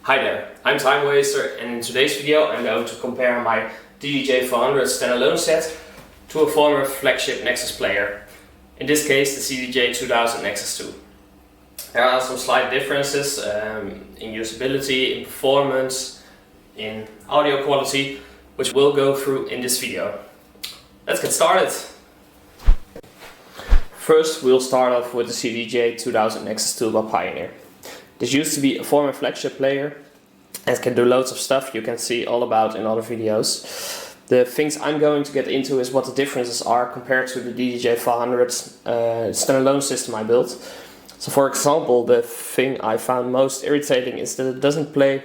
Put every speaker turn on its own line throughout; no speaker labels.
Hi there, I'm TimeWaster, and in today's video I'm going to compare my DDJ-400 standalone set to a former flagship Nexus player, in this case the CDJ-2000NXS2. There are some slight differences in usability, in performance, in audio quality, which we'll go through in this video. Let's get started! First we'll start off with the CDJ-2000NXS2 by Pioneer. This used to be a former flagship player and can do loads of stuff you can see all about in other videos. The things I'm going to get into is what the differences are compared to the DDJ-400 standalone system I built. So for example, the thing I found most irritating is that it doesn't play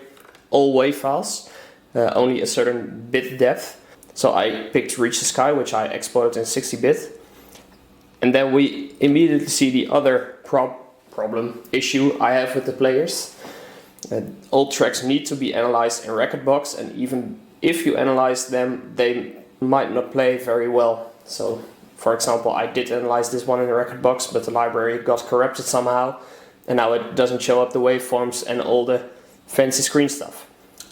all WAV files, only a certain bit depth. So I picked Reach the Sky, which I exported in 60-bit. And then we immediately see the other issue I have with the players. All tracks need to be analyzed in Rekordbox, and even if you analyze them, they might not play very well. So, for example, I did analyze this one in Rekordbox, but the library got corrupted somehow, and now it doesn't show up the waveforms and all the fancy screen stuff.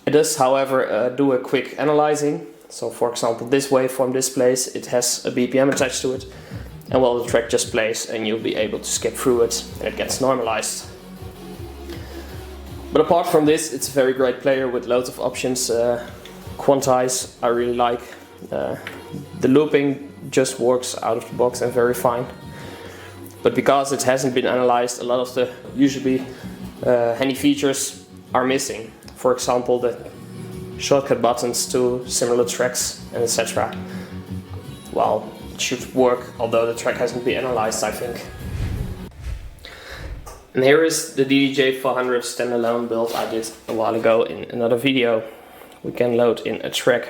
It does, however, do a quick analyzing. So, for example, this waveform displays, it has a BPM attached to it. And well, the track just plays and you'll be able to skip through it and it gets normalized. But apart from this, it's a very great player with loads of options. Quantize I really like. The looping just works out of the box and very fine. But because it hasn't been analyzed, a lot of the usually handy features are missing. For example, the shortcut buttons to similar tracks and etc. Well, it should work, although the track hasn't been analyzed, I think. And here is the DDJ-400 standalone build I did a while ago in another video. We can load in a track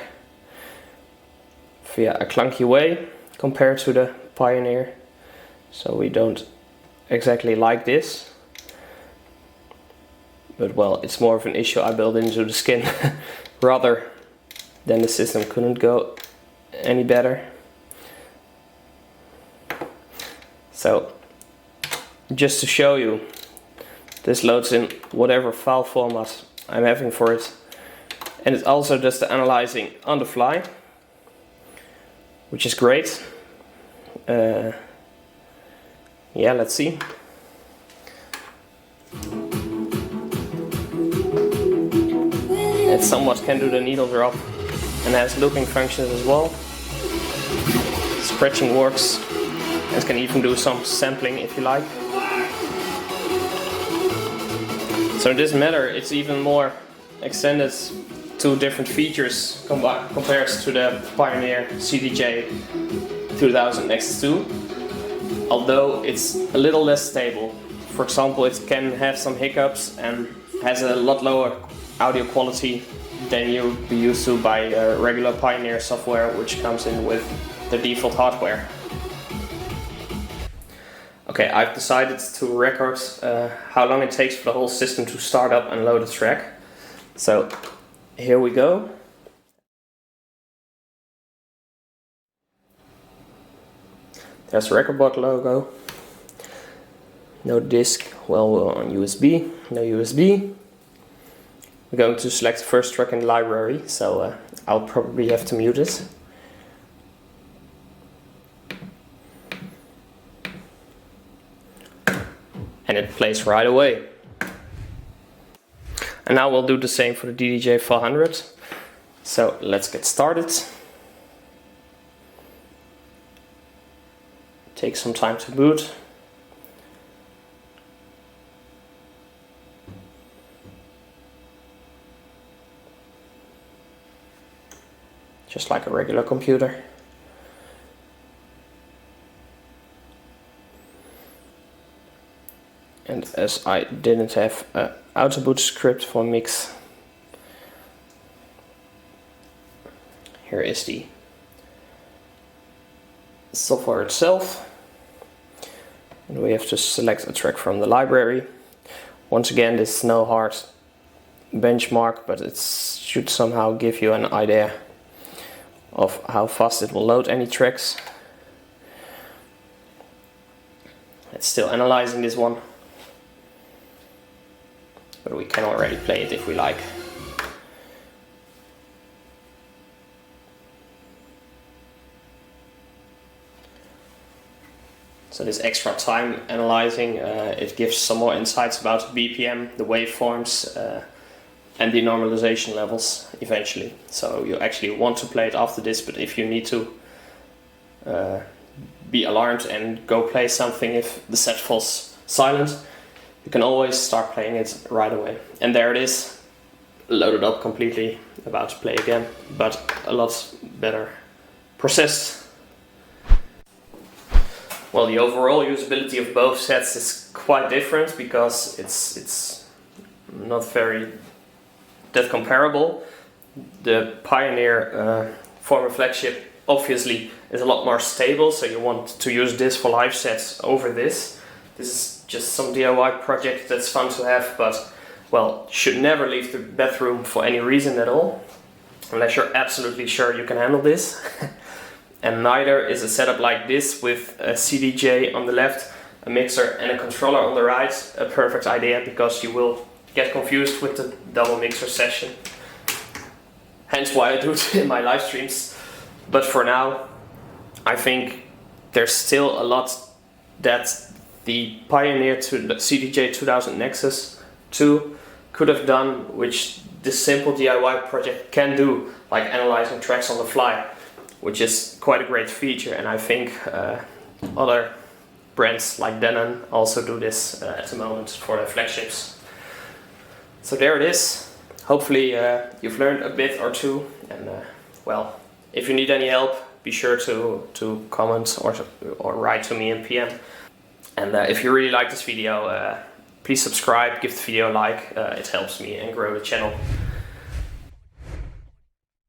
via a clunky way compared to the Pioneer. So we don't exactly like this. But well, it's more of an issue I built into the skin rather than the system couldn't go any better. So, just to show you, this loads in whatever file format I'm having for it. And it also does the analyzing on the fly, which is great. Yeah, let's see. It somewhat can do the needle drop and has looping functions as well. Scratching works. It can even do some sampling if you like. So it doesn't matter, it's even more extended to different features compared to the Pioneer CDJ-2000NXS2. Although it's a little less stable. For example, it can have some hiccups and has a lot lower audio quality than you'd be used to by regular Pioneer software, which comes in with the default hardware. Okay, I've decided to record how long it takes for the whole system to start up and load a track. So, here we go. There's the Rekordbox logo. No disk, well, we're on USB, no USB. We're going to select the first track in the library, so I'll probably have to mute it. And it plays right away. And now we'll do the same for the DDJ-400. So let's get started. Take some time to boot. Just like a regular computer. And as I didn't have an auto-boot script for mix, here is the software itself. And we have to select a track from the library. Once again, this is no hard benchmark, but it should somehow give you an idea of how fast it will load any tracks. It's still analyzing this one. but we can already play it if we like. So this extra time analyzing, it gives some more insights about the BPM, the waveforms, and the normalization levels eventually. So you actually want to play it after this, but if you need to be alarmed and go play something if the set falls silent, you can always start playing it right away. And there it is, loaded up completely, about to play again, but a lot better processed. Well, the overall usability of both sets is quite different because it's not very that comparable. The Pioneer former flagship obviously is a lot more stable, so you want to use this for live sets over this. This is just some DIY project that's fun to have, but well, should never leave the bathroom for any reason at all, unless you're absolutely sure you can handle this. And neither is a setup like this with a CDJ on the left, a mixer and a controller on the right a perfect idea, because you will get confused with the double mixer session. Hence why I do it in my live streams. But for now, I think there's still a lot that the Pioneer CDJ-2000NXS2 could have done, which this simple DIY project can do, like analyzing tracks on the fly, which is quite a great feature. And I think other brands like Denon also do this at the moment for their flagships. So there it is. Hopefully you've learned a bit or two, and well, if you need any help, be sure to comment or write to me in PM. And if you really like this video, please subscribe, give the video a like, it helps me and grow the channel.